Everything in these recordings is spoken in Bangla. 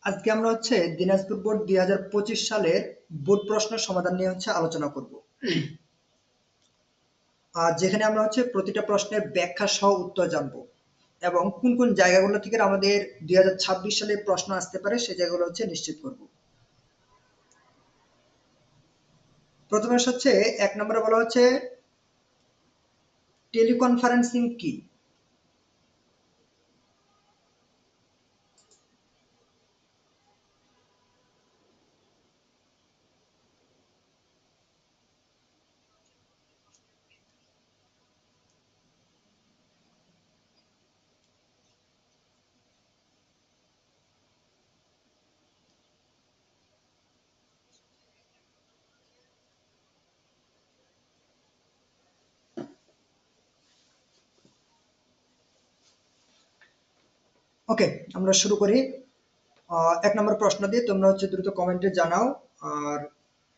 আজকে আমরা দিনাজপুর বোর্ড 2025 সালের বোর্ড প্রশ্নের সমাধান নিয়ে আলোচনা করব। আর যেখানে আমরা প্রতিটা প্রশ্নের ব্যাখ্যা সহ উত্তর জানবো এবং কোন কোন জায়গাগুলো থেকে আমাদের 2026 সালে প্রশ্ন আসতে পারে সেই জায়গাগুলো নিশ্চিত করব। প্রথমে এক নম্বরে বলা হচ্ছে টেলিকনফারেন্সিং কি? ওকে, আমরা শুরু করি। এক নম্বর প্রশ্ন দিয়ে তোমরা দ্রুত কমেন্টে জানাও, আর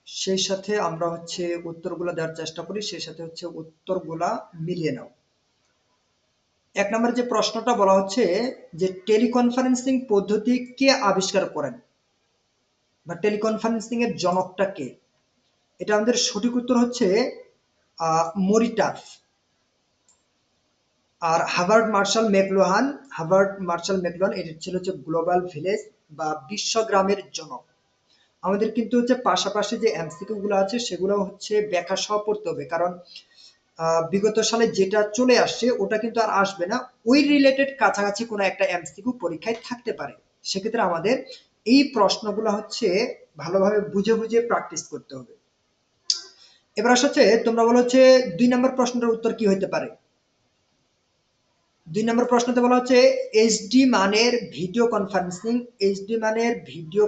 সেই সাথে আমরা উত্তরগুলো দেওয়ার চেষ্টা করি, সেই সাথে উত্তরগুলা মিলিয়ে নাও। এক নম্বর যে প্রশ্নটা বলা হচ্ছে যে টেলিকনফারেন্সিং পদ্ধতি কে আবিষ্কার করেন বা টেলিকনফারেন্সিং এর জনকটা কে? এটা আমাদের সঠিক উত্তর মরিটার্ফ। আর হার্ভার্ড মার্শাল ম্যাকলুহান এটা ছিল হচ্ছে গ্লোবাল ভিলেজ বা বিশ্বগ্রামের জনক। আমাদের কিন্তু হচ্ছে পাশাপাশি যে এমসিকিউ গুলো আছে সেগুলো হচ্ছে ব্যাখ্যা সহ পড়তে হবে, কারণ বিগত সালে যেটা চলে আসছে ওটা কিন্তু আর আসবে না। ওই রিলেটেড কাছাকাছি কোনো একটা এমসিকিউ পরীক্ষায় থাকতে পারে। সেক্ষেত্রে আমাদের এই প্রশ্নগুলো হচ্ছে ভালোভাবে বুঝে বুঝে প্র্যাকটিস করতে হবে। এবার আসা হচ্ছে তোমরা বলো হচ্ছে 2 নম্বর প্রশ্নটার উত্তর কি হইতে পারে। 2 নম্বর প্রশ্নতে বলা হচ্ছে এইচডি মানের ভিডিও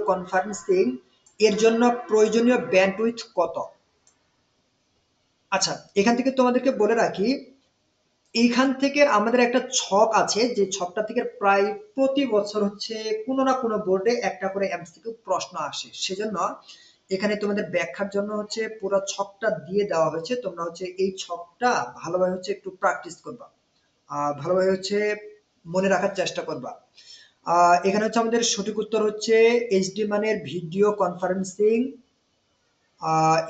কনফারেন্সিং এর জন্য প্রয়োজনীয় ব্যান্ডউইথ কত। আচ্ছা, এখান থেকে তোমাদেরকে বলে রাখি, এইখান থেকে আমাদের একটা ছক আছে, যে ছকটা থেকে প্রায় প্রতি বছর হচ্ছে কোনো না কোনো বোর্ডে একটা করে এমসিকিউ প্রশ্ন আসে। সেজন্য এখানে তোমাদের ব্যাখ্যার জন্য হচ্ছে পুরো ছকটা দিয়ে দেওয়া হয়েছে। তোমরা হচ্ছে এই ছকটা ভালোভাবে হচ্ছে একটু প্র্যাকটিস করবা, ভালোভাবে হচ্ছে মনে রাখার চেষ্টা করবা। এখানে হচ্ছে আমাদের সঠিক উত্তর হচ্ছে এইচডি মানের ভিডিও কনফারেন্সিং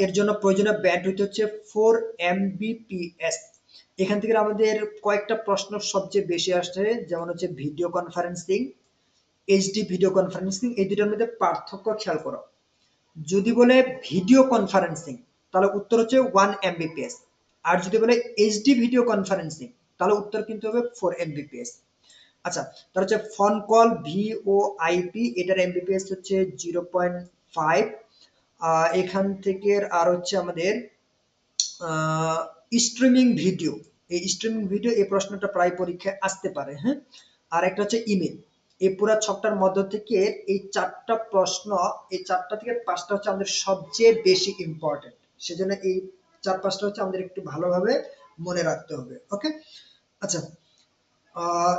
এর জন্য প্রয়োজনীয় ব্যান্ডউইথ হচ্ছে 4 Mbps। এখান থেকে আমাদের কয়েকটা প্রশ্ন সবচেয়ে বেশি আসছে, যেমন হচ্ছে video conferencing, HD video conferencing, এই দুটোর মধ্যে পার্থক্য খেয়াল করো। যদি বলে ভিডিও কনফারেন্সিং তাহলে উত্তর হচ্ছে 1 Mbps, আর যদি বলে এইচডি ভিডিও কনফারেন্সিং তাহলে উত্তর কিন্তু হবে 4 Mbps। আচ্ছা, তার হচ্ছে ফোন কল VoIP, এটার এমবিপিএস হচ্ছে 0.5। এখান থেকে আর হচ্ছে আমাদের স্ট্রিমিং ভিডিও, এই প্রশ্নটা প্রায় পরীক্ষায় আসতে পারে। হ্যাঁ, আর একটা হচ্ছে ইমেল। এই পুরো ছকটার মধ্য থেকে এই 4টা প্রশ্ন, এই 4টা থেকে 5টা হচ্ছে আমাদের সবচেয়ে বেশি ইম্পর্টেন্ট। সেজন্য এই 4-5টা হচ্ছে আমাদের একটু ভালোভাবে মনে রাখতে হবে। ওকে, আচ্ছা, আহ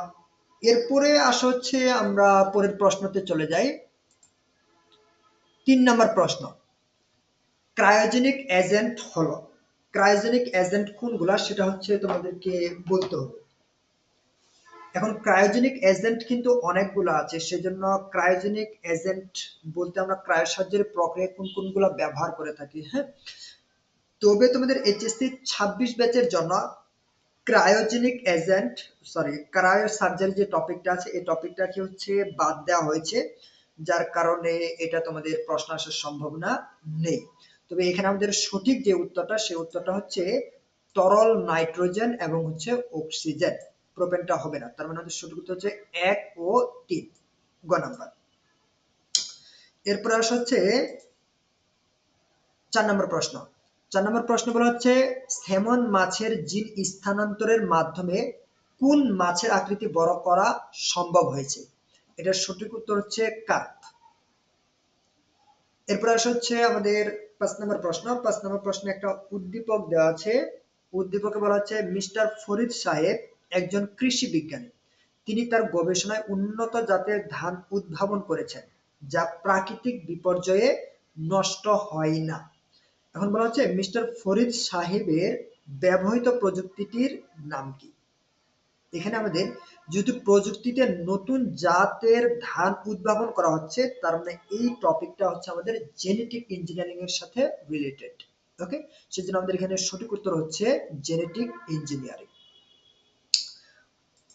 এরপরে আসা হচ্ছে আমরা পরের প্রশ্নতে চলে যাই। 3 নম্বর প্রশ্ন, ক্রায়োজেনিক এজেন্ট হলো, ক্রায়োজেনিক এজেন্ট কোনগুলা সেটা হচ্ছে তোমাদেরকে বলতে হবে। এখন ক্রায়োজেনিক এজেন্ট কিন্তু অনেকগুলো আছে, সেজন্য ক্রায়োজেনিক এজেন্ট বলতে আমরা ক্রায়োসাহায্যের প্রক্রিয়ায় কোন কোনগুলো ব্যবহার করে থাকি। হ্যাঁ, তবে তোমাদের এইচএসসি 26 ব্যাচের জন্য cryogenic agent, sorry cryo surgery যে টপিকটা আছে এই টপিকটাকে হচ্ছে বাদ দেওয়া হয়েছে, যার কারণে এটা তোমাদের প্রশ্ন আসার সম্ভাবনা নেই। তবে এখানে আমাদের সঠিক যে উত্তরটা সেই উত্তরটা হচ্ছে তরল নাইট্রোজেন এবং হচ্ছে অক্সিজেন, প্রোপেনটা হবে না। তার মানে আমাদের সঠিক উত্তর হচ্ছে 1 ও 3, গ নাম্বার। এরপর আসা হচ্ছে 4 নম্বর প্রশ্ন। 4 নম্বর প্রশ্ন বলা হচ্ছে স্যামন মাছের জিন স্থানান্তরের মাধ্যমে কোন মাছের আকৃতি বড় করা সম্ভব হয়েছে। এটার সঠিক উত্তর হচ্ছে কার্প। এরপর আসা হচ্ছে আমাদের 5 নম্বর প্রশ্ন। 5 নম্বর প্রশ্নে একটা উদ্দীপক দেওয়া আছে। উদ্দীপকে বলা হচ্ছে মিস্টার ফরিদ সাহেব একজন কৃষি বিজ্ঞানী। তিনি তার গবেষণায় উন্নত জাতের ধান উদ্ভাবন করেছেন যা প্রাকৃতিক বিপর্যয়ে নষ্ট হয় না। এখন বলা হচ্ছে মিস্টার ফরিদ সাহেবের ব্যবহৃত প্রযুক্তিটির নাম কি। এখানে আমাদের যেহেতু প্রযুক্তিতে নতুন জাতের ধান উদ্ভাবন করা হচ্ছে, তার মানে এই টপিকটা হচ্ছে আমাদের জেনেটিক ইঞ্জিনিয়ারিং এর সাথে রিলেটেড। ওকে, সেজন্য আমাদের এখানে সঠিক উত্তর হচ্ছে জেনেটিক ইঞ্জিনিয়ারিং।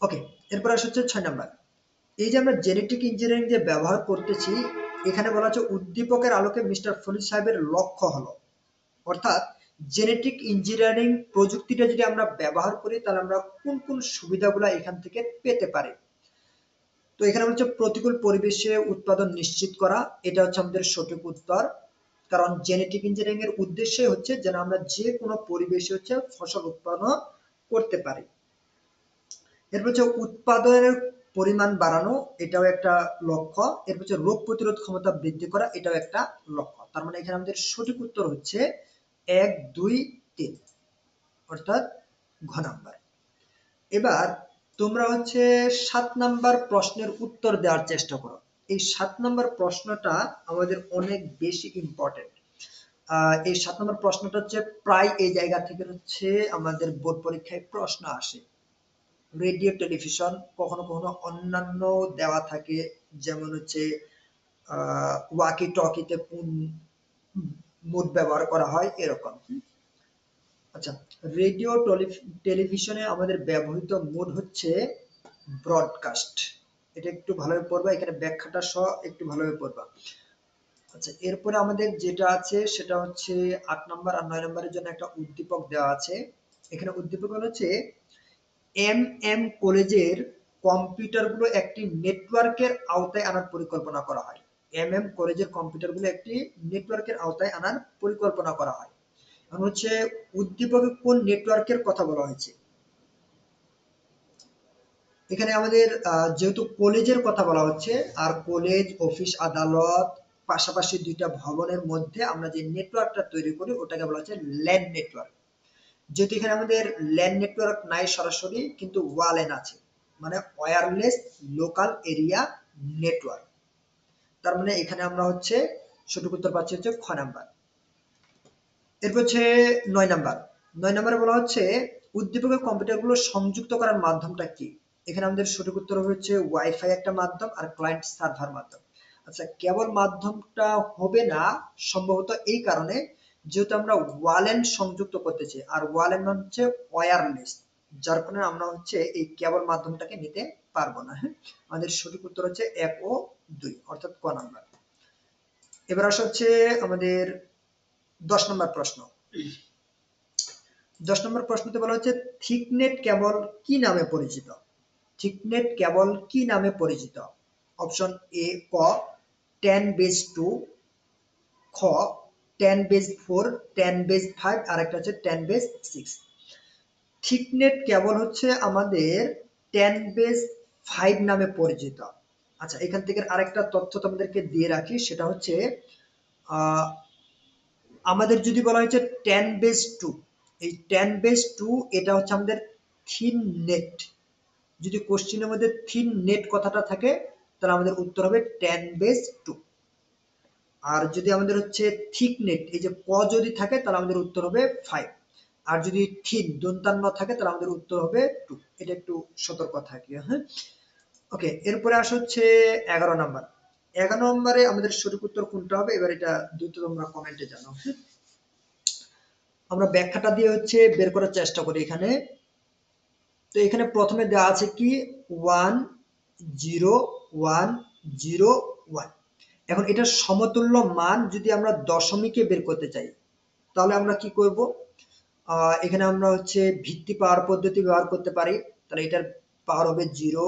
ওকে, এরপর আসা হচ্ছে 6 নম্বর। এই যে আমরা জেনেটিক ইঞ্জিনিয়ারিং যে ব্যবহার করতেছি, এখানে বলা হচ্ছে উদ্দীপকের আলোকে মিস্টার ফরিদ সাহেবের লক্ষ্য হলো, অর্থাৎ জেনেটিক ইঞ্জিনিয়ারিং প্রযুক্তিটা যদি আমরা ব্যবহার করি তাহলে আমরা কোন কোন সুবিধাগুলো এখান থেকে পেতে পারি। তো এখানে হচ্ছে প্রতিকূল পরিবেশে উৎপাদন নিশ্চিত করা, এটা হচ্ছে আমাদের সঠিক উত্তর। কারণ জেনেটিক ইঞ্জিনিয়ারিং এর উদ্দেশ্যই হচ্ছে যেন আমরা যে কোনো পরিবেশে হচ্ছে ফসল উৎপাদন করতে পারি। এরপর হচ্ছে উৎপাদনের পরিমাণ বাড়ানো, এটাও একটা লক্ষ্য। এরপর হচ্ছে রোগ প্রতিরোধ ক্ষমতা বৃদ্ধি করা, এটাও একটা লক্ষ্য। তার মানে এখানে আমাদের সঠিক উত্তর হচ্ছে 1, 2, 3, অর্থাৎ ঘ নাম্বার। এবার তোমরা হচ্ছে 7 নম্বর প্রশ্নের উত্তর দেওয়ার চেষ্টা করো। এই 7 নম্বর প্রশ্নটা আমাদের অনেক বেশি ইম্পর্টেন্ট। এই 7 নম্বর প্রশ্নটা হচ্ছে প্রায় এই জায়গা থেকে হচ্ছে আমাদের বোর্ড পরীক্ষায় প্রশ্ন আসে। রেডিও টেলিভিশন, কখনো কখনো অন্যান্য দেওয়া থাকে, যেমন হচ্ছে ওয়াকি টকিতে কোন মোড ব্যবহার করা হয় এরকম। আচ্ছা, রেডিও টেলিভিশনে আমাদের ব্যবহৃত মোড হচ্ছে ব্রডকাস্ট। এটা একটু ভালোভাবে পড়বা, এখানে ব্যাখ্যাটা সহ একটু ভালোভাবে পড়বা। আচ্ছা, এরপরে আমাদের যেটা আছে সেটা হচ্ছে 8 নম্বর আর 9 নম্বরের জন্য একটা উদ্দীপক দেওয়া আছে। এখানে উদ্দীপক হচ্ছে এম কলেজের কম্পিউটারগুলো একটি নেটওয়ার্কের আওতায় আনার পরিকল্পনা করা হয়। কলেজের কম্পিউটারগুলো একটি নেটওয়ার্কের আওতায় আনার পরিকল্পনা করা হয়। এখন হচ্ছে উদ্দীপকে কোন নেটওয়ার্কের কথা বলা হয়েছে? এখানে আমাদের যেহেতু কলেজের কথা বলা হচ্ছে, আর কলেজ, অফিস, আদালত পাশাপাশি দুইটা ভবনের মধ্যে আমরা যে নেটওয়ার্কটা তৈরি করি ওটাকে বলা হচ্ছে ল্যান নেটওয়ার্ক। যেহেতু এখানে আমাদের ল্যান নেটওয়ার্ক নাই সরাসরি, কিন্তু ওয়ালেন আছে, মানে ওয়্যারলেস লোকাল এরিয়া নেটওয়ার্ক। তার মানে এখানে আমরা হচ্ছে সঠিক উত্তর পাচ্ছি হচ্ছে খ নাম্বার। এরপর হচ্ছে 9 নাম্বার। 9 নম্বরে বলা হচ্ছে উদ্দীপকের কম্পিউটারগুলো সংযুক্ত করার মাধ্যমটা কি? এখানে আমাদের সঠিক উত্তর হচ্ছে ওয়াইফাই একটা মাধ্যম আর ক্লায়েন্ট সার্ভার মাধ্যম। আচ্ছা, কেবল মাধ্যমটা হবে না সম্ভবত এই কারণে যেহেতু আমরা ওয়ালেন সংযুক্ত করতেছি, আর ওয়ালেন মানে হচ্ছে ওয়্যারলেস, যার কারণে আমরা হচ্ছে এই কেবল মাধ্যমটাকে নিতে পারবো না। হ্যাঁ, আমাদের সঠিক উত্তর হচ্ছে 1 ও 2, অর্থাৎ ক নাম্বার। এবার আসা হচ্ছে আমাদের 10 নম্বর প্রশ্ন। 10 নম্বর প্রশ্নতে বলা হচ্ছে থিকনেট কেবল কি নামে পরিচিত? থিকনেট কেবল কি নামে পরিচিত? অপশন এ ক 10 বেস 2, খ 10 বেস 4, 10 বেস 5, আর একটা হচ্ছে 10 বেস 6। থিকনেট কেবল হচ্ছে আমাদের 10 বেস 5 নামে পরিচিত। আচ্ছা, এখান থেকে আরেকটা তথ্য তোমাদেরকে দিয়ে রাখি, সেটা হচ্ছে আহ আমাদের যদি বলা হয়েছে 10 বেস 2, এই 10 বেস 2 এটা হচ্ছে আমাদের থিন নেট। যদি কোশ্চেনের মধ্যে থিন নেট কথাটা থাকে তাহলে আমাদের উত্তর হবে 10 বেস 2। আর যদি আমাদের হচ্ছে থিক নেট, এই যে ক যদি থাকে তাহলে আমাদের উত্তর হবে 5। আর যদি থিন দন্তান্ন থাকে তাহলে আমাদের উত্তর হবে 2। এটা একটু সতর্ক থাকি, হ্যাঁ। ওকে, এরপরে আসা হচ্ছে 11 নম্বর। 11 নম্বরে আমাদের সঠিক উত্তর কোনটা হবে এবার এটা দ্রুত তোমরা কমেন্টে জানাও, হ্যাঁ। আমরা ব্যাখ্যাটা দিয়ে হচ্ছে বের করার চেষ্টা করি এখানে। তো এখানে প্রথমে দেওয়া আছে কি 1 0 1 0 1। এখন এটার সমতুল্য মান যদি আমরা দশমিকে বের করতে চাই তাহলে আমরা কি করব? এখানে আমরা হচ্ছে ভিত্তি পাওয়ার পদ্ধতি ব্যবহার করতে পারি। তাহলে এটার পাওয়ার হবে 0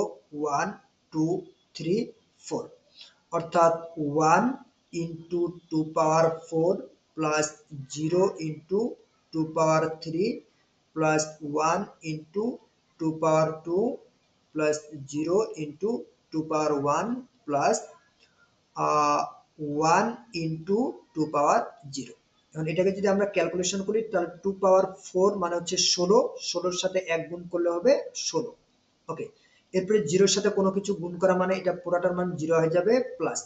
1 2 3 4, অর্থাৎ 1 × 2 ⁴ প্লাস 0 × 2 ⁻³ প্লাস 1 × 2 ⁻² প্লাস 0 × 2 ⁻1 প্লাস 1 × 2 ⁻0। এখন এটাকে যদি আমরা ক্যালকুলেশন করি তাহলে 2 ⁻4 মানে হচ্ছে 16, 16-র সাথে 1 গুণ করলে হবে 16। ওকে, এরপরে 0-র সাথে কোনো কিছু গুণ করা মানে এটা পুরাটার মান 0 হয়ে যাবে, প্লাস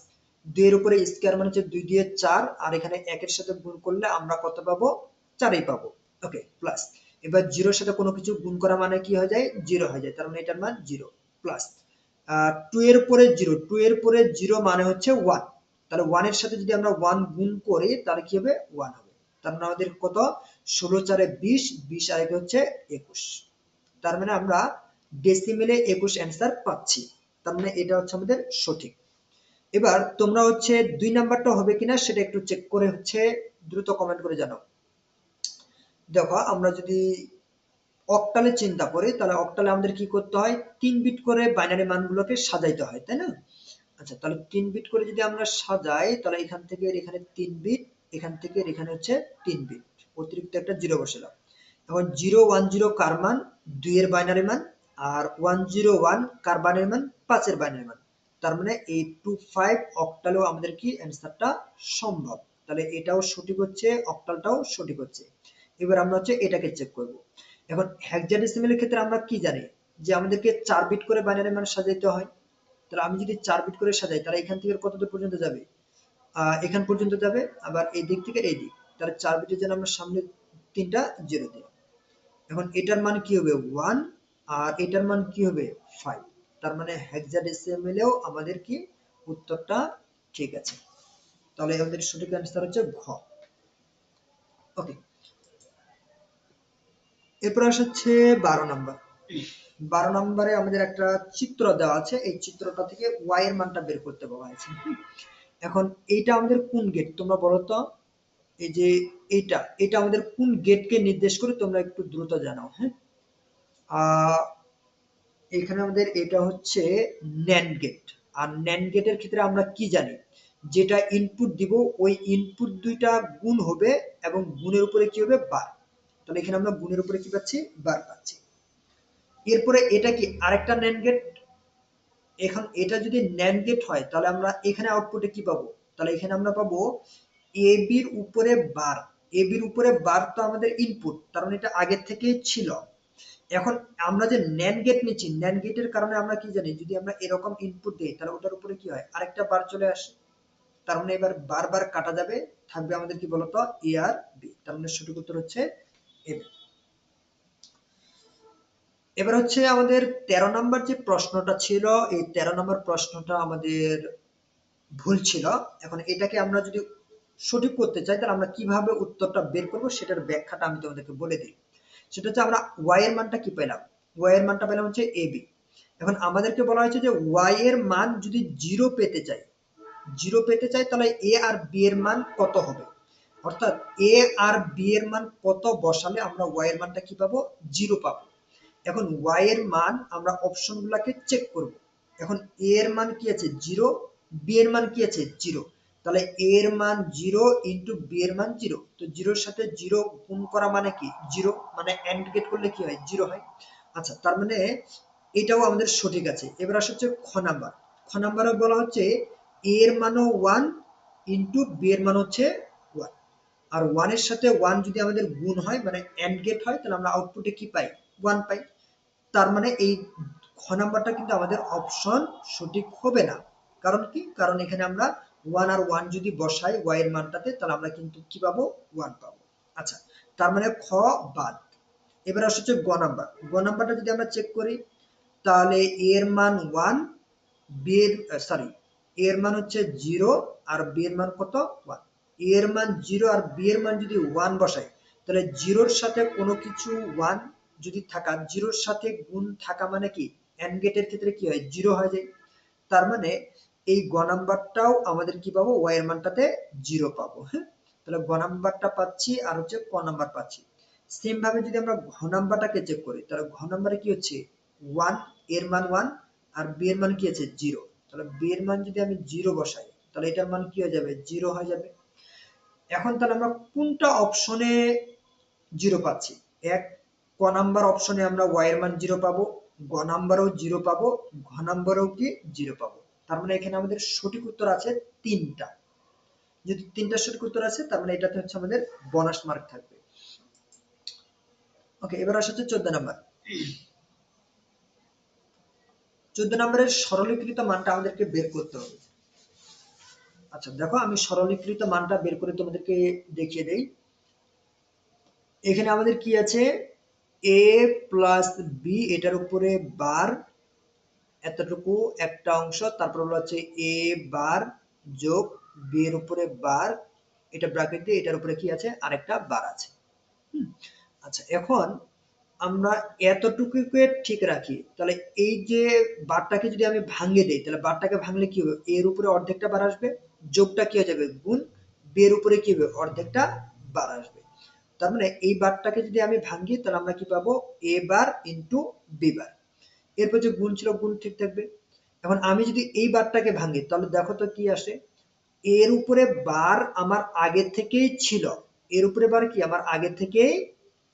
2 এর উপরে স্কয়ার মানে হচ্ছে 2 দিয়ে 4, আর এখানে 1 এর সাথে গুণ করলে আমরা কত পাবো? 4ই পাবো। ওকে, প্লাস এবার 0-র সাথে কোনো কিছু গুণ করা মানে কি হয়ে যায়? 0 হয়ে যায়, তার মানে এটার মান 0, প্লাস 2 এর পরে 0, 2 এর পরে 0 মানে হচ্ছে 1, তাহলে 1 এর সাথে যদি আমরা 1 গুণ করি তাহলে কি হবে? 1 হবে। তার মানে আমাদের কত? 16 4 20, 20 আর একে হচ্ছে 21। তার মানে আমরা ডেসিমেলে 21 অ্যান্সার পাচ্ছি। তার মানে এটা হচ্ছে আমাদের সঠিক। এবার তোমরা হচ্ছে 2 নাম্বারটা হবে কিনা সেটা একটু চেক করে হচ্ছে দ্রুত কমেন্ট করে জানাও। দেখো, আমরা যদি অক্টালে চিন্তা করি তাহলে অক্টালে আমাদের কি করতে হয়? 3 বিট করে বাইনারি মানগুলোকে সাজাইতে হয়, তাই না? আচ্ছা, তাহলে 3 বিট করে যদি আমরা সাজাই তাহলে এখান থেকে এখানে 3 বিট, এখান থেকে এখানে হচ্ছে 3 বিট, অতিরিক্ত একটা 0 বসালাম। এখন 0 1 0 কার মান? 2 এর বাইনারি মান, আর 1 0 1 কার বাইনারি মান? 5 এর বাইনারি মান। তার মানে 825 অক্টালেও আমাদের কি অ্যান্সারটা সম্ভব। তাহলে এটাও সঠিক হচ্ছে, অক্টালটাও সঠিক হচ্ছে। এবার আমরা হচ্ছে এটাকে চেক করব। এখন হেক্সাডেসিমেলের ক্ষেত্রে আমরা কি জানি যে আমাদেরকে 4 বিট করে বাইনারি মান সাজাইতে হয়। তাহলে আমি যদি 4 বিট করে সাজাই তাহলে এখান থেকে কত দূর পর্যন্ত যাবে? এখান পর্যন্ত যাবে, আবার এই দিক থেকে এই দিক, তাহলে 4 বিটের জন্য আমরা সামনে 3টা 0 দিই। এখন এটার মান কি হবে? 1, আর এটার মান কি হবে? 5। তার মানে হেক্সাডেসিমেলেও আমাদের কি উত্তরটা ঠিক আছে। তাহলে আমাদের সঠিক অ্যান্সার হচ্ছে ঘ। ওকে, এরপর আসা হচ্ছে 12 নম্বর। 12 নম্বরে আমাদের একটা চিত্র দেওয়া আছে, এই চিত্রটা থেকে ওয়াই এর মানটা বের করতে বলা হয়েছে। এখন এইটা আমাদের কোন গেট তোমরা বলো তো? এই যে এইটা, এটা আমাদের কোন গেটকে নির্দেশ করে তোমরা একটু দ্রুত জানাও। হ্যাঁ, এখানে আমাদের এটা হচ্ছে ন্যান্ড গেট। আর ন্যান্ড গেটের ক্ষেত্রে আমরা কি জানি, যেটা ইনপুট দিব ওই ইনপুট দুইটা গুণ হবে এবং গুণের উপরে কি হবে, বার। তাহলে এখানে আমরা গুণের উপরে কি পাচ্ছি, বার পাচ্ছি। এরপরে এটা কি আরেকটা ন্যান্ড গেট। এখন এটা যদি ন্যান্ড গেট হয় তাহলে আমরা এখানে আউটপুটে কি পাবো, তাহলে এখানে আমরা পাবো এ বির উপরে বার। এ বির উপরে বার তো আমাদের ইনপুট, কারণ এটা আগের থেকেই ছিল। এখন আমরা যে ন্যান্ড গেট নিচ্ছি, ন্যান্ড গেটের কারণে আমরা কি জানি, যদি আমরা এরকম ইনপুট দিই তাহলে ওটার উপরে কি হয়, আরেকটা বার চলে আসে। তার মানে এবার বারবার কাটা যাবে, থাকবে আমাদের কি বলতো, এ আর বি। তার মানে সঠিক উত্তর হচ্ছে এ। এবার হচ্ছে আমাদের 13 নম্বর যে প্রশ্নটা ছিল, এই 13 নম্বর প্রশ্নটা আমাদের ভুল ছিল। এখন এটাকে আমরা যদি সঠিক করতে চাই তাহলে আমরা কিভাবে উত্তরটা বের করব সেটার ব্যাখ্যাটা আমি তোমাদেরকে বলে দিই। সেটা হচ্ছে আমরা ওয়াই এর মানটা কি পেলাম, ওয়াই এর মানটা পেলাম হচ্ছে এ বি। এখন আমাদেরকে বলা হয়েছে যে ওয়াই এর মান যদি জিরো পেতে চাই, জিরো পেতে চাই তাহলে এ আর বি এর মান কত হবে, অর্থাৎ এ আর বি এর মান কত বসালে আমরা ওয়াই এর মানটা কি পাবো, জিরো পাবো। এখন ওয়াই এর মান আমরা অপশন গুলাকে চেক করব। এখন এ এর মান কি আছে, জিরো, বি এর মান কি আছে, জিরো। তাহলে এ এর মান জিরো ইন্টু বি এর মান জিরো, তো জিরোর সাথে জিরো গুণ করা মানে কি, জিরো, মানে এন্ড গেট করলে কি হয়, জিরো হয়। আচ্ছা, তার মানে এটাও আমাদের সঠিক আছে। এবার আসা হচ্ছে খ নাম্বার। খ নাম্বারে বলা হচ্ছে এ এর মানও ওয়ান ইন্টু বি এর মান হচ্ছে ওয়ান। আর ওয়ানের সাথে ওয়ান যদি আমাদের গুণ হয় মানে এন্ড গেট হয়, তাহলে আমরা আউটপুটে কি পাই, ওয়ান পাই। তার মানে এই খ নাম্বারটা কিন্তু আমাদের অপশন সঠিক হবে না। কারণ কি, কারণ এখানে আমরা ওয়ান আর ওয়ান যদি বসাই ওয়াই এর মানটাতে তাহলে আমরা কিন্তু কি পাবো, ওয়ান পাবো। আচ্ছা, তার মানে খ বাদ। এবার আসছে গ নাম্বার। গ নাম্বারটা যদি আমরা চেক করি তাহলে এর মান ওয়ান, বি এর সরি, এর মান হচ্ছে জিরো আর বি এর মান কত, ওয়ান। এর মান জিরো আর বি এর মান যদি ওয়ান বসাই তাহলে জিরোর সাথে কোনো কিছু ওয়ান যদি থাকা, জিরোর সাথে গুণ থাকা মানে কি, এন্ড গেটের ক্ষেত্রে কি হয়, জিরো হয়ে যায়। তার মানে এই গ নাম্বারটাও আমাদের কি পাবো, ওয়াই এর মানটাতে জিরো পাবো। হ্যাঁ, তাহলে গ নাম্বারটা পাচ্ছি আর হচ্ছে ক নাম্বার পাচ্ছি। সেম ভাবে যদি আমরা ঘ নাম্বারটাকে চেক করি তাহলে ঘ নাম্বারে কি হচ্ছে, ওয়ান, এর মান ওয়ান আর বি এর মান কি আছে, জিরো। তাহলে বি এর মান যদি আমি জিরো বসাই তাহলে এটার মান কি হয়ে যাবে, জিরো হয়ে যাবে। এখন তাহলে আমরা কোনটা অপশনে জিরো পাচ্ছি, এক, ক নাম্বার অপশনে আমরা ওয়াই এর মান জিরো পাবো, গ নাম্বারেও জিরো পাবো, ঘ নাম্বারেও কি জিরো পাবো। তার মানে এখানে আমাদের সঠিক উত্তর আছে তিনটা। যদি তিনটা সঠিক উত্তর আছে তার মানে এটাতে হচ্ছে আমাদের বোনাস মার্ক থাকবে। ওকে, এবার আসা হচ্ছে 14 নাম্বার। 14 নম্বরের সরলীকৃত মানটা আমাদেরকে বের করতে হবে। আচ্ছা দেখো, আমি সরলীকৃত মানটা বের করে তোমাদেরকে দেখিয়ে দেই। এখানে আমাদের কি আছে, এ প্লাস বি, এটার উপরে বার এতটুকু একটা অংশ, তারপর হলো হচ্ছে এ বার যোগ বি এর উপরে বার, এটা ব্র্যাকেট দিয়ে এটার উপরে কি আছে, আরেকটা বার আছে। আচ্ছা, এখন আমরা এতটুকুকে ঠিক রাখি তাহলে এই যে বারটাকে যদি আমি ভাঙিয়ে দেই তাহলে বারটাকে ভাঙলে কি হবে, এর উপরে অর্ধেকটা বার আসবে, যোগটা কি হয়ে যাবে গুণ, বি এর উপরে কি হবে, অর্ধেকটা বার আসবে। তার মানে এই বারটাকে যদি আমি ভাঙি তাহলে আমরা কি পাবো, এ বার ইন্টু বি বার। এরপর যে গুণ ছিল গুণ ঠিক থাকবে। এখন আমি যদি এই বারটাকে ভাঙি তাহলে দেখো তো কি আসে, এর উপরে বার আমার আগে থেকেই ছিল, এর উপরে বার কি আমার আগে থেকেই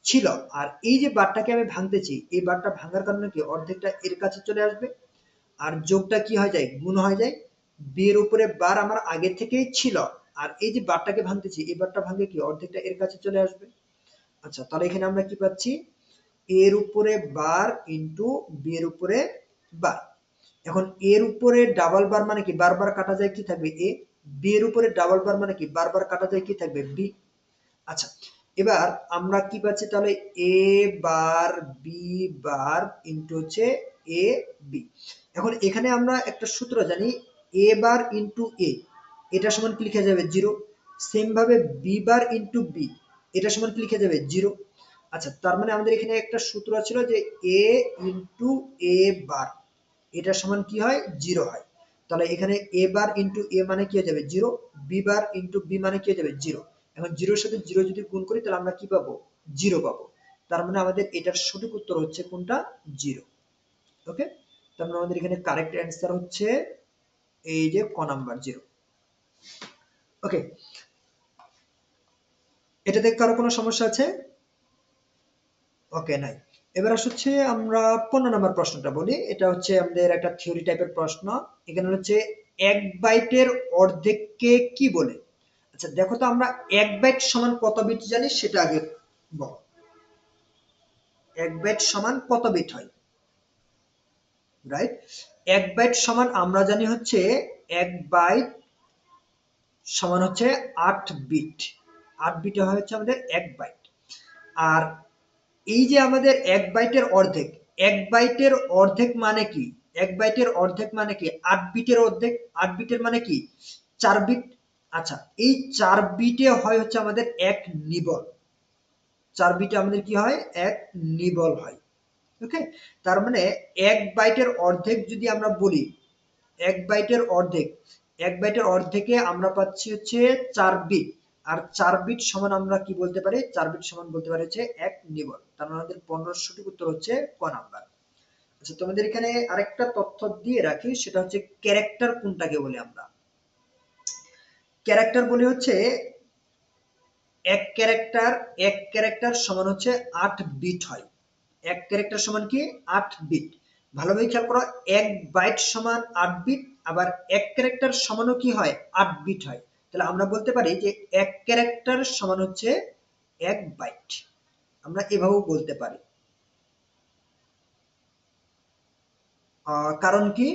ছিল। আর এই যে বারটাকে আমি ভাঙতেছি, এই বারটা ভাঙার কারণে কি অর্ধেকটা এর কাছে চলে আসবে, আর যোগটা কি হয়ে যায়, গুণ হয়ে যায়। বি এর উপরে বার আমার আগে থেকেই ছিল, আর এই যে বারটাকে ভাঙতেছি এই বারটা ভাঙে কি অর্ধেকটা এর কাছে চলে আসবে। আচ্ছা, তাহলে এখানে আমরা কি পাচ্ছি, এর উপরে বার ইন্টু বি এর উপরে বার। এখন এর উপরে ডাবল বার মানে কি, বারবার কাটা যায় কি থাকবে, এ। বি এর উপরে ডাবল বার মানে কি, বারবার কাটা যায় কি থাকবে, বি। আচ্ছা, এবার আমরা কি পাচ্ছি তাহলে, এ বার বি বার ইন্টু হচ্ছে এ বি। এখন এখানে আমরা একটা সূত্র জানি, এ বার ইন্টু এ, এটা সমান কি লিখে যাবে, জিরো। সেম ভাবে বি বার ইন্টু বি, এটা সমান কি লিখে যাবে, জিরো। আচ্ছা, তার মানে আমাদের এখানে একটা সূত্র ছিল যে a ইন্টু a বার, এটা সমান কি হয়, 0 হয়। তাহলে এখানে a বার ইন্টু a মানে কি হয়ে যাবে, 0। b বার ইন্টু b মানে কি হয়ে যাবে, 0। এখন 0 এর সাথে 0 যদি গুণ করি তাহলে আমরা কি পাবো, 0 পাবো। তার মানে আমাদের এটার সঠিক উত্তর হচ্ছে কোনটা, 0। ওকে, তার মানে আমাদের এখানে কারেক্ট অ্যান্সার হচ্ছে এই যে ক নাম্বার, 0। ওকে, এটাতে কারো কোনো সমস্যা আছে? ওকে, নাই। এবার হচ্ছে আমরা 15 নম্বর প্রশ্নটা বলি। এটা হচ্ছে আমাদের একটা থিওরি টাইপের প্রশ্ন। এখানে হচ্ছে 1 বাইটের অর্ধেককে কি বলে? আচ্ছা দেখো তো, আমরা 1 বাইট সমান কত বিট জানি সেটা আগে বলো। 1 বাইট সমান কত বিট হয়, রাইট? 1 বাইট সমান আমরা জানি হচ্ছে 1 বাইট সমান হচ্ছে 8 বিট। 8 বিটে হয় হচ্ছে আমাদের 1 বাইট। আর এই যে আমাদের 1 বাইটের অর্ধেক, 1 বাইটের অর্ধেক মানে কি, 1 বাইটের অর্ধেক মানে কি, 8 বিটের অর্ধেক। 8 বিটের মানে কি, 4 বিট। আচ্ছা, এই 4 বিটে হয় হচ্ছে আমাদের 1 নিবল। 4 বিটে আমাদের কি হয়, 1 নিবল হয়। ওকে, তার মানে 1 বাইটের অর্ধেক যদি আমরা বলি, 1 বাইটের অর্ধেক, 1 বাইটের অর্ধেকে আমরা পাচ্ছি হচ্ছে 4 বিট। আর 4 বিট সমান আমরা কি বলতে পারি, 4 বিট সমান বলতে পারি হচ্ছে 1 নিবল। তার মানে আমাদের 15 সঠিক উত্তর হচ্ছে ক নাম্বার। আচ্ছা, তোমাদের এখানে আরেকটা তথ্য দিয়ে রাখি, সেটা হচ্ছে ক্যারেক্টার কোনটাকে বলি আমরা। ক্যারেক্টার বলি হচ্ছে এক ক্যারেক্টার সমান হচ্ছে 8 বিট হয়। এক ক্যারেক্টার সমান কি, 8 বিট। ভালোভাবে খেয়াল করো, 1 বাইট সমান 8 বিট, আবার এক ক্যারেক্টার সমানও কি হয়, 8 বিট হয়। তাহলে আমরা বলতে পারি যে এক ক্যারেক্টার সমান হচ্ছে 1 বাইট। আমরা এভাবেও বলতে পারি। কারণ কি,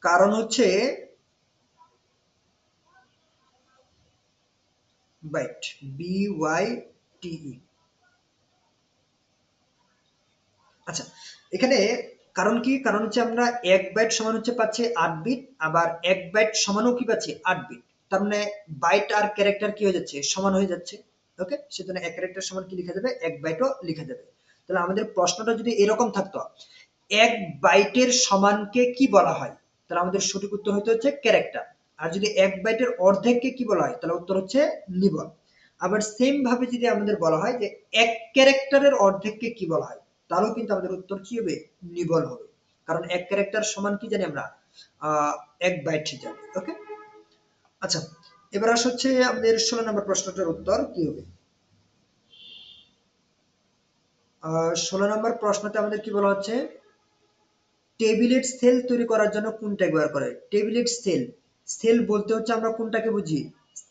কারণ হচ্ছে বাইট, BYTE। আচ্ছা, এখানে কারণ কি, কারণ হচ্ছে আমরা 1 বাইট সমান হচ্ছে পাচ্ছি 8 বিট, আবার 1 বাইট সমানও কি পাচ্ছি, 8 বিট। তার মানে বাইট আর ক্যারেক্টার কি হয়ে যাচ্ছে, সমান হয়ে যাচ্ছে। ওকে, সেজন্য এক ক্যারেক্টার সমান কি লিখা যাবে, 1 বাইটও লিখা যাবে। তাহলে আমাদের প্রশ্নটা যদি এরকম থাকতো, 1 বাইটের সমানকে কি বলা হয়, তাহলে আমাদের সঠিক উত্তর হতে হচ্ছে ক্যারেক্টার। আর যদি 1 বাইটের অর্ধেককে কি বলা হয়, তাহলে উত্তর হচ্ছে নিবল। আবার সেম ভাবে যদি আমাদের বলা হয় যে 1 ক্যারেক্টারের অর্ধেককে কি বলা হয়, তাহলেও কিন্তু আমাদের উত্তর কি হবে, নিবল হবে। কারণ 1 ক্যারেক্টার সমান কি জানি আমরা, 1 বাইট জানি। ওকে, আচ্ছা, এবার হচ্ছে আমাদের 16 নম্বর প্রশ্নটার উত্তর কি হবে। 16 নম্বর প্রশ্নতে আমাদের কি বলা হচ্ছে, টেবিলেট সেল তৈরি করার জন্য কোনটা ব্যবহার করে। টেবিলেট সেল, সেল বলতে হচ্ছে আমরা কোনটাকে বুঝি,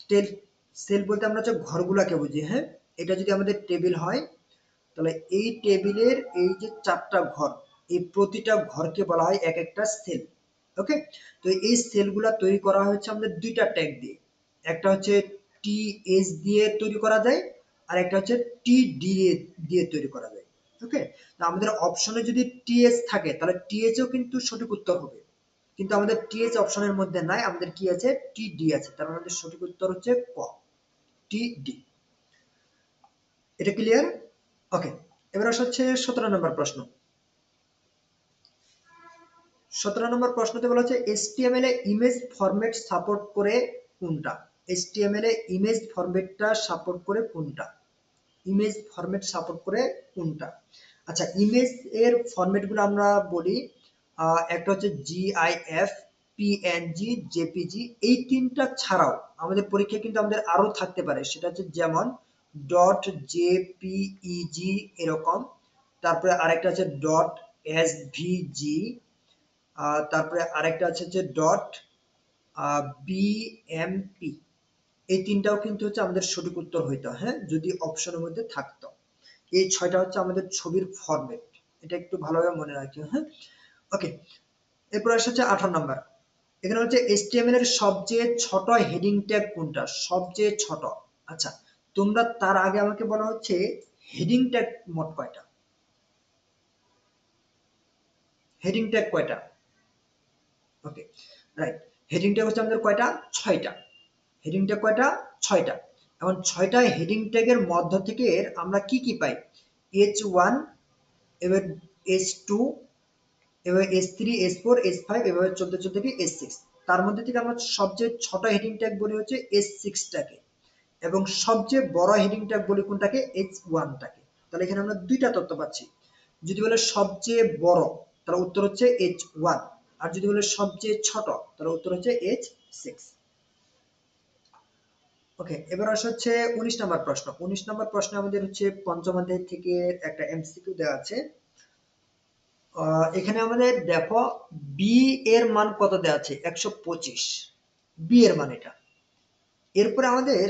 সেল, সেল বলতে আমরা হচ্ছে ঘরগুলাকে বুঝি। হ্যাঁ, এটা যদি আমাদের টেবিল হয়, তাহলে এই টেবিলের এই যে 4টা ঘর, এই প্রতিটা ঘরকে বলা হয় এক একটা সেল। ওকে, তো এই সেলগুলা তৈরি করা হয়েছে আমাদের দুইটা ট্যাগ দিয়ে। একটা হচ্ছে TH দিয়ে তৈরি করা যায়, আর একটা হচ্ছে TD দিয়ে তৈরি করা যায়। ওকে, তো আমাদের অপশনে যদি TH থাকে তাহলে TH ও কিন্তু সঠিক উত্তর হবে, কিন্তু আমাদের TH অপশনের মধ্যে নাই, আমাদের কি আছে, TD আছে। তার মানে আমাদের সঠিক উত্তর হচ্ছে ক, TD। এটা ক্লিয়ার? ওকে, এবার হচ্ছে 17 নম্বর প্রশ্ন। 17 নম্বর প্রশ্নতে বলা হচ্ছে HTML এ ইমেজ ফরম্যাট সাপোর্ট করে কোনটা। HTML এ ইমেজ ফরম্যাটটা সাপোর্ট করে কোনটা, ইমেজ ফরম্যাট সাপোর্ট করে কোনটা। আচ্ছা, ইমেজ এর ফরম্যাট গুলো আমরা বলি, একটা হচ্ছে GIF, PNG, JPG। এই তিনটা ছাড়াও আমাদের পরীক্ষায় কিন্তু আমাদের আরো থাকতে পারে, সেটা হচ্ছে যেমন .jpeg এরকম, তারপরে আরেকটা আছে .svg, তারপরে আরেকটা আছে যে .bmp। এই তিনটাও কিন্তু হচ্ছে আমাদের সঠিক উত্তর হইতো, হ্যাঁ, যদি অপশনের মধ্যে থাকতো। এই 6টা হচ্ছে আমাদের ছবির ফরম্যাট, এটা একটু ভালোভাবে মনে রাখিও। হ্যাঁ, ওকে, এরপর আসছে 18 নাম্বার। এখানে হচ্ছে HTML এর সবচেয়ে ছোট হেডিং ট্যাগ কোনটা, সবচেয়ে ছোট। আচ্ছা, তোমরা তার আগে আমাকে বলা হচ্ছে হেডিং ট্যাগ মোট কয়টা, হেডিং ট্যাগ কয়টা। ওকে, রাইট, হেডিং ট্যাগ হচ্ছে আমাদের কয়টা, 6টা। হেডিং ট্যাগ কয়টা, 6টা। এখন 6টা হেডিং ট্যাগের মধ্য থেকে আমরা কি কি পাই? H1, এবার H2, এবার S3, S4, S5, এভাবে চলতে চলতে কি S6। তার মধ্যে থেকে আমরা সবচেয়ে ছোট হেডিং ট্যাগ বলি হচ্ছে S6 টাকে, এবং সবচেয়ে বড় হেডিং ট্যাগ বলি কোনটাকে? H1 টাকে। তাহলে এখানে আমরা দুইটা তথ্য পাচ্ছি। যদি বলে সবচেয়ে বড়, তাহলে উত্তর হচ্ছে H1, আর যদি বলে সবচেয়ে ছোট, তাহলে উত্তর হচ্ছে H6। ওকে, এবার আসা হচ্ছে 19 নম্বর প্রশ্ন। 19 নম্বর প্রশ্ন আমাদের হচ্ছে পঞ্চম অধ্যায় থেকে একটা এমসিকিউ দেওয়া আছে। এখানে আমাদের দেখো বি এর মান কত দেওয়া আছে? 125। বি এর মান এটা। এরপরে আমাদের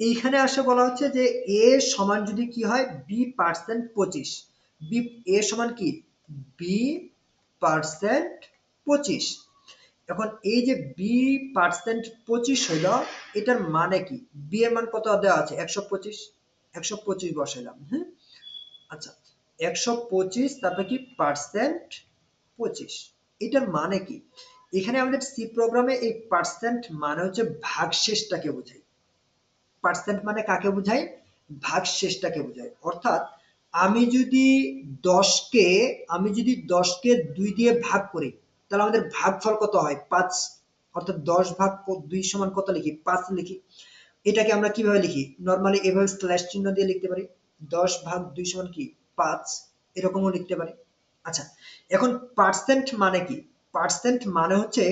এইখানে আসে বলা হচ্ছে যে এ সমান যদি কি হয়? B percent 25। বি এ সমান কি? B percent 25। এখন এই যে বি পার্সেন্ট 25 হইল, এটার মানে কি? বি এর মান কত দেওয়া আছে? 125। 125 বসাইলাম। হ্যাঁ, আচ্ছা, 125 তারপরে কি পার্সেন্ট 25। এটার মানে কি? এখানে আমাদের সি প্রোগ্রামে এই পার্সেন্ট মানে হচ্ছে ভাগশেষটাকে বোঝায়। পার্সেন্ট মানে কাকে বোঝায়? ভাগশেষটাকে বোঝায়। অর্থাৎ আমি যদি 10কে আমি যদি 10কে 2 দিয়ে ভাগ করি, তাহলে আমাদের ভাগফল কত হয়? 5। অর্থাৎ 10 ভাগ 2 সমান কত লিখি? 5 লিখি। এটাকে আমরা কিভাবে লিখি? নরমালি এভাবে স্ল্যাশ চিহ্ন দিয়ে লিখতে পারি। 10 ভাগ 2 সমান কি? 5। এরকমও লিখতে পারি। আচ্ছা, এখন পার্সেন্ট মানে কি? পার্সেন্ট মানে হচ্ছে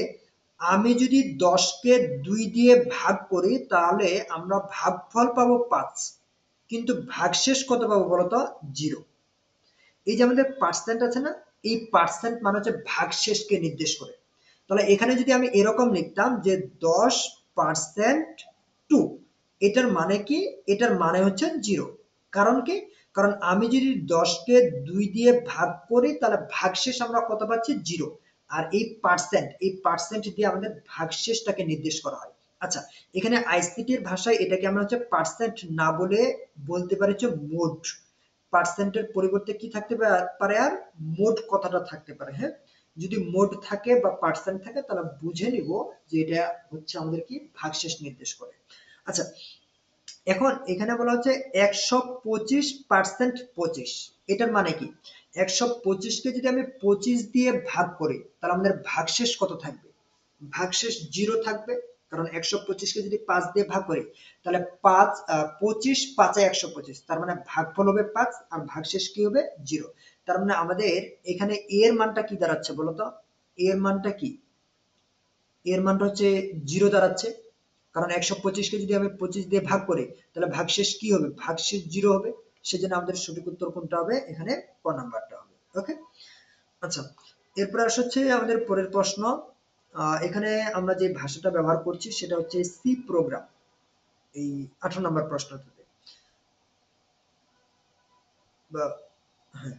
আমি যদি 10কে 2 দিয়ে ভাগ করি, তাহলে আমরা ভাগফল পাবো 5, কিন্তু ভাগশেষ কত পাবো বলতো? 0। এই যে আমাদের পার্সেন্ট আছে না, এই পার্সেন্ট মানে হচ্ছে ভাগশেষকে নির্দেশ করে। তাহলে এখানে যদি আমি এরকম লিখতাম যে 10%2, এটার মানে কি? এটার মানে হচ্ছে 0। কারণ কি? কারণ আমি যদি 10কে 2 দিয়ে ভাগ করি, তাহলে ভাগশেষ আমরা কত পাচ্ছি? 0। আর এই পার্সেন্ট দিয়ে আমাদের ভাগশেষটাকে নির্দেশ করা হয়। আচ্ছা, এখানে আইসিটির ভাষায় এটাকে আমরা হচ্ছে পার্সেন্ট না বলে বলতে পারি হচ্ছে মোড। পার্সেন্টের পরিবর্তে কি থাকতে পারে? আর মোড কথাটা থাকতে পারে। হ্যাঁ, যদি মোড থাকে বা পার্সেন্ট থাকে, তাহলে বুঝে নিব যে এটা হচ্ছে আমাদের কি ভাগশেষ নির্দেশ করে। আচ্ছা, এখন এখানে বলা হচ্ছে 125%25। এটার মানে কি? 125কে যদি আমি 25 দিয়ে ভাগ করি, তাহলে আমাদের ভাগশেষ কত থাকবে? ভাগশেষ 0 থাকবে। কারণ 125কে যদি 5 দিয়ে ভাগ করি, তাহলে 25 5 125, তার মানে ভাগফল হবে 5, আর ভাগশেষ কি হবে? 0। তার মানে আমাদের এখানে এর মানটা কি দাঁড়াচ্ছে বলতো? এর মানটা কি? এর মানটা হচ্ছে 0 দাঁড়াচ্ছে। কারণ 125কে যদি আমি 25 দিয়ে ভাগ করি, তাহলে ভাগশেষ কি হবে? ভাগশেষ 0 হবে। সেজন্য আমাদের সঠিক উত্তর কোনটা হবে? এখানে ক নাম্বারটা হবে। ওকে, আচ্ছা, এরপর আসা হচ্ছে আমাদের পরের প্রশ্ন। এখানে আমরা যে ভাষাটা ব্যবহার করছি সেটা হচ্ছে সি প্রোগ্রাম। এই 18 নম্বর প্রশ্নটাতে বা হ্যাঁ,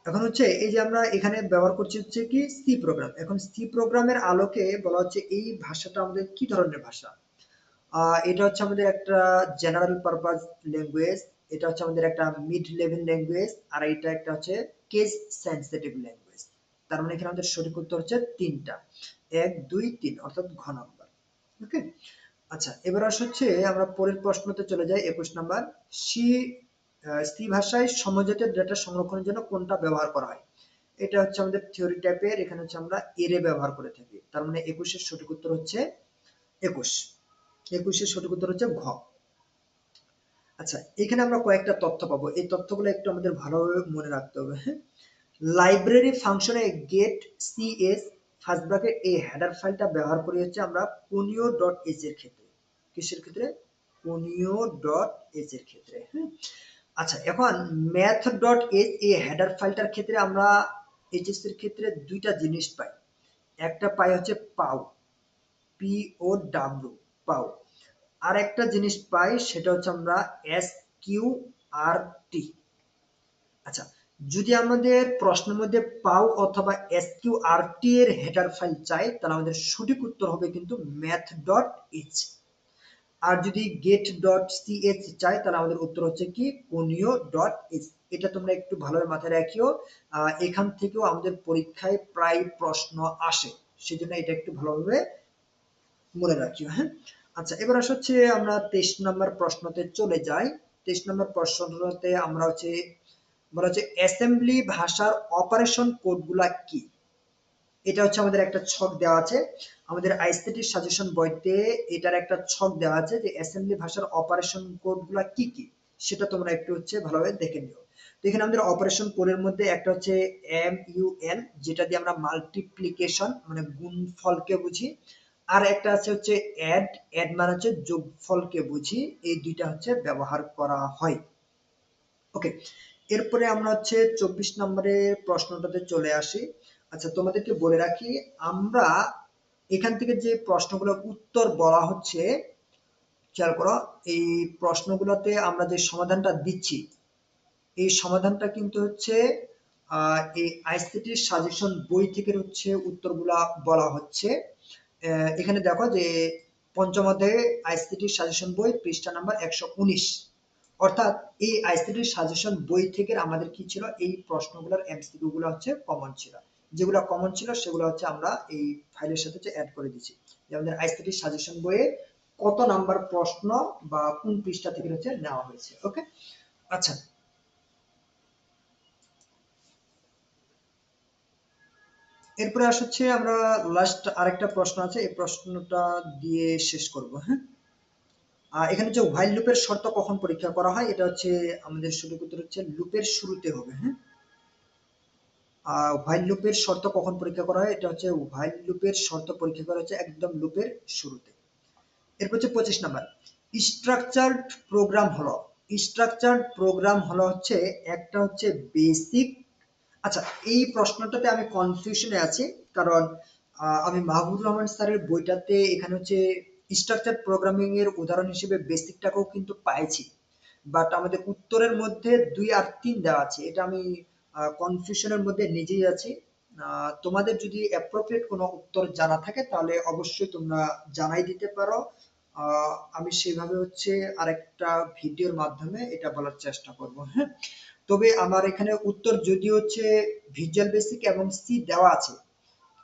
এখন হচ্ছে এই যে আমরা এখানে ব্যবহার করছি হচ্ছে কি সি প্রোগ্রাম। এখন সি প্রোগ্রামের আলোকে বলা হচ্ছে এই ভাষাটা আমাদের কি ধরনের ভাষা? এটা হচ্ছে আমাদের একটা জেনারেল পারপাস ল্যাঙ্গুয়েজ, এটা হচ্ছে আমাদের একটা মিড লেভেল ল্যাঙ্গুয়েজ, আর এটা একটা হচ্ছে কেস সেনসিটিভ ল্যাঙ্গুয়েজ। তার মানে এখানে আমাদের সঠিক উত্তর হচ্ছে 3টা, 1 2 3, অর্থাৎ ঘ নাম্বার। ওকে, আচ্ছা, এবার আসা হচ্ছে আমরা পরের প্রশ্নতে চলে যাই। 21 নাম্বার। সি সি ভাষায় সমজাতীয় ডেটা সংরক্ষণের জন্য কোনটা ব্যবহার করা হয়? এটা হচ্ছে আমাদের থিওরি টাইপের। এখানে হচ্ছে আমরা এরে ব্যবহার করে থাকি। তার মানে 21 এর সঠিক উত্তর হচ্ছে 21। 21 এর সঠিক উত্তর হচ্ছে ঘ। আচ্ছা, এখানে আমরা কয়েকটা তথ্য পাবো। এই তথ্যগুলো একটু আমাদের ভালোভাবে মনে রাখতে হবে। হ্যাঁ, লাইব্রেরি ফাংশনে গেট সিএস ফার্স্ট ব্র্যাকেট এই হেডার ফাইলটা ব্যবহার করি হচ্ছে আমরা কোনিও ডট এচ এর ক্ষেত্রে। কিসের ক্ষেত্রে? কোনিও ডট এচ এর ক্ষেত্রে। হ্যাঁ, আচ্ছা, এখন ম্যাথ ডট এচ এই হেডার ফাইলটার ক্ষেত্রে আমরা এইচএস এর ক্ষেত্রে দুইটা জিনিস পাই। একটা পাই হচ্ছে পাও, পি ও ডাব্লিউ, পাও। আর একটা জিনিস পাই সেটা হচ্ছে আমরা এস কিউ আর টি। আচ্ছা, যদি আমাদের প্রশ্নের মধ্যে পাও অথবা এসকিউআরটি এর হেডার ফাইল চাই, তাহলে আমাদের সঠিক উত্তর হবে কিন্তু ম্যাথ ডট এইচ। আর যদি গেট ডট সিএচ চাই, তাহলে আমাদের উত্তর হচ্ছে কি কোনিও ডট এইচ। এটা তোমরা একটু ভালোভাবে মাথায় রাখিও। এখান থেকেও আমাদের পরীক্ষায় প্রায় প্রশ্ন আসে, সেজন্য এটা একটু ভালোভাবে মনে রাখিও। হ্যাঁ, আচ্ছা, এবার আসা হচ্ছে আমরা 23 নম্বর প্রশ্নতে চলে যাই। 23 নম্বর প্রশ্নতে আমরা হচ্ছে বলা হচ্ছে অ্যাসেম্বলি ভাষার অপারেশন কোডগুলা কি? এটা হচ্ছে আমাদের একটা ছক দেওয়া আছে আমাদের আইসিটি সাজেশন বইতে। এটার একটা ছক দেওয়া আছে যে অ্যাসেম্বলি ভাষার অপারেশন কোডগুলা কি কি, সেটা তোমরা একটু হচ্ছে ভালোভাবে দেখে নিও। তো এখানে আমাদের অপারেশন কোডের মধ্যে একটা হচ্ছে MUL, যেটা দিয়ে আমরা মাল্টিপ্লিকেশন মানে গুণফলকে বুঝি। আর একটা আছে হচ্ছে অ্যাড, অ্যাড মানে হচ্ছে যোগফলকে বুঝি। এই দুইটা হচ্ছে ব্যবহার করা হয়। ওকে, এরপরে আমরা হচ্ছে 24 নম্বরের প্রশ্নটাতে চলে আসি। আচ্ছা, তোমাদেরকে বলে রাখি, আমরা এখান থেকে যে প্রশ্নগুলোর উত্তর বলা হচ্ছে, খেয়াল করো, এই প্রশ্নগুলোতে আমরা যে সমাধানটা দিচ্ছি, এই সমাধানটা কিন্তু হচ্ছে এই আইসিটি সাজেশন বই থেকে হচ্ছে উত্তরগুলা বলা হচ্ছে। এখানে দেখো যে পঞ্চম অধ্যায়ে আইসিটি সাজেশন বই পৃষ্ঠা নাম্বার 119। অর্থাৎ এই আইসিটি সাজেশন বই থেকে আমাদের কি ছিল, এই প্রশ্নগুলোর এমসিকিউ গুলো হচ্ছে কমন ছিল। যেগুলো কমন ছিল সেগুলো হচ্ছে আমরা এই ফাইলের সাথে হচ্ছে অ্যাড করে দিচ্ছি, যে আমাদের আইসিটি সাজেশন বইয়ে কত নাম্বার প্রশ্ন বা কোন পৃষ্ঠা থেকে হচ্ছে নেওয়া হয়েছে। ওকে, আচ্ছা, এরপরে আসছে আমরা লাস্ট আরেকটা প্রশ্ন আছে, এই প্রশ্নটা দিয়ে শেষ করব। হ্যাঁ, এখানে যে হোয়াইল লুপের শর্ত কখন পরীক্ষা করা হয়, এটা হচ্ছে আমাদের সঠিক উত্তর হচ্ছে লুপের শুরুতে হবে। হ্যাঁ, হোয়াইল লুপের শর্ত কখন পরীক্ষা করা হয়, এটা হচ্ছে হোয়াইল লুপের শর্ত পরীক্ষা করা হচ্ছে একদম লুপের শুরুতে। এরপর হচ্ছে 25 নাম্বার, স্ট্রাকচারড প্রোগ্রাম হলো, স্ট্রাকচারড প্রোগ্রাম হলো হচ্ছে একটা হচ্ছে বেসিক। আচ্ছা, এই প্রশ্নটাতে আমি কনফিউশনে আছি, কারণ আমি মাহবুবুর রহমান স্যারের বইটাতে এখানে হচ্ছে স্ট্রাকচার প্রোগ্রামিং এর উদাহরণ হিসেবে বেসিকটাকেও কিন্তু পাইছি, বাট আমাদের উত্তরের মধ্যে 2 আর 3 দেওয়া আছে। এটা আমি কনফিউশনের মধ্যে নিজেই আছি। তোমাদের যদি অ্যাপ্রোপ্রিয়েট কোনো উত্তর জানা থাকে তাহলে অবশ্যই তোমরা জানাই দিতে পারো। আমি সেভাবে হচ্ছে আরেকটা ভিডিওর মাধ্যমে এটা বলার চেষ্টা করব। হ্যাঁ, তবে আমার এখানে উত্তর যদি হচ্ছে ভিজুয়াল বেসিক এবং সি দেওয়া আছে,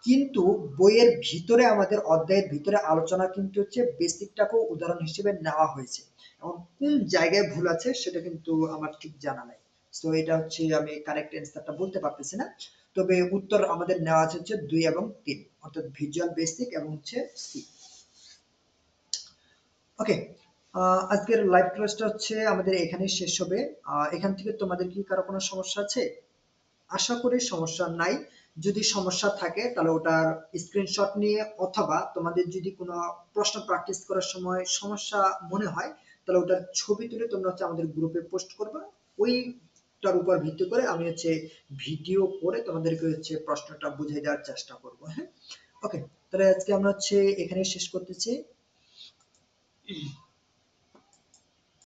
কিন্তু বইয়ের ভিতরে আমাদের অধ্যায়ের ভিতরে আলোচনা কিন্তু হচ্ছে বেসিকটাকেও উদাহরণ হিসেবে নেওয়া হয়েছে, এবং কোন জায়গায় ভুল আছে সেটা কিন্তু আমার ঠিক জানা নাই। তো এটা হচ্ছে আমি কারেক্ট অ্যান্সারটা বলতে পারতেছি না। তবে উত্তর আমাদের নেওয়া আছে হচ্ছে 2 এবং 3, অর্থাৎ ভিজুয়াল বেসিক এবং হচ্ছে সি। ওকে, আজকের লাইভ ক্লাসটা হচ্ছে আমাদের এখানেই শেষ হবে। এখান থেকে তোমাদের কি কারো কোনো সমস্যা আছে? আশা করি সমস্যা নাই। যদি সমস্যা থাকে তাহলে ওটার স্ক্রিনশট নিয়ে, অথবা তোমাদের যদি কোনো প্রশ্ন প্র্যাকটিস করার সময় সমস্যা মনে হয় তাহলে ওটার ছবি তুলে তোমরা হচ্ছে আমাদের গ্রুপে পোস্ট করবে। ওইটার উপর ভিত্তি করে আমি হচ্ছে ভিডিও করে তোমাদেরকে হচ্ছে প্রশ্নটা বুঝিয়ে দেওয়ার চেষ্টা করব। হ্যাঁ, ওকে, তাহলে আজকে আমরা হচ্ছে এখানে শেষ করতেছি।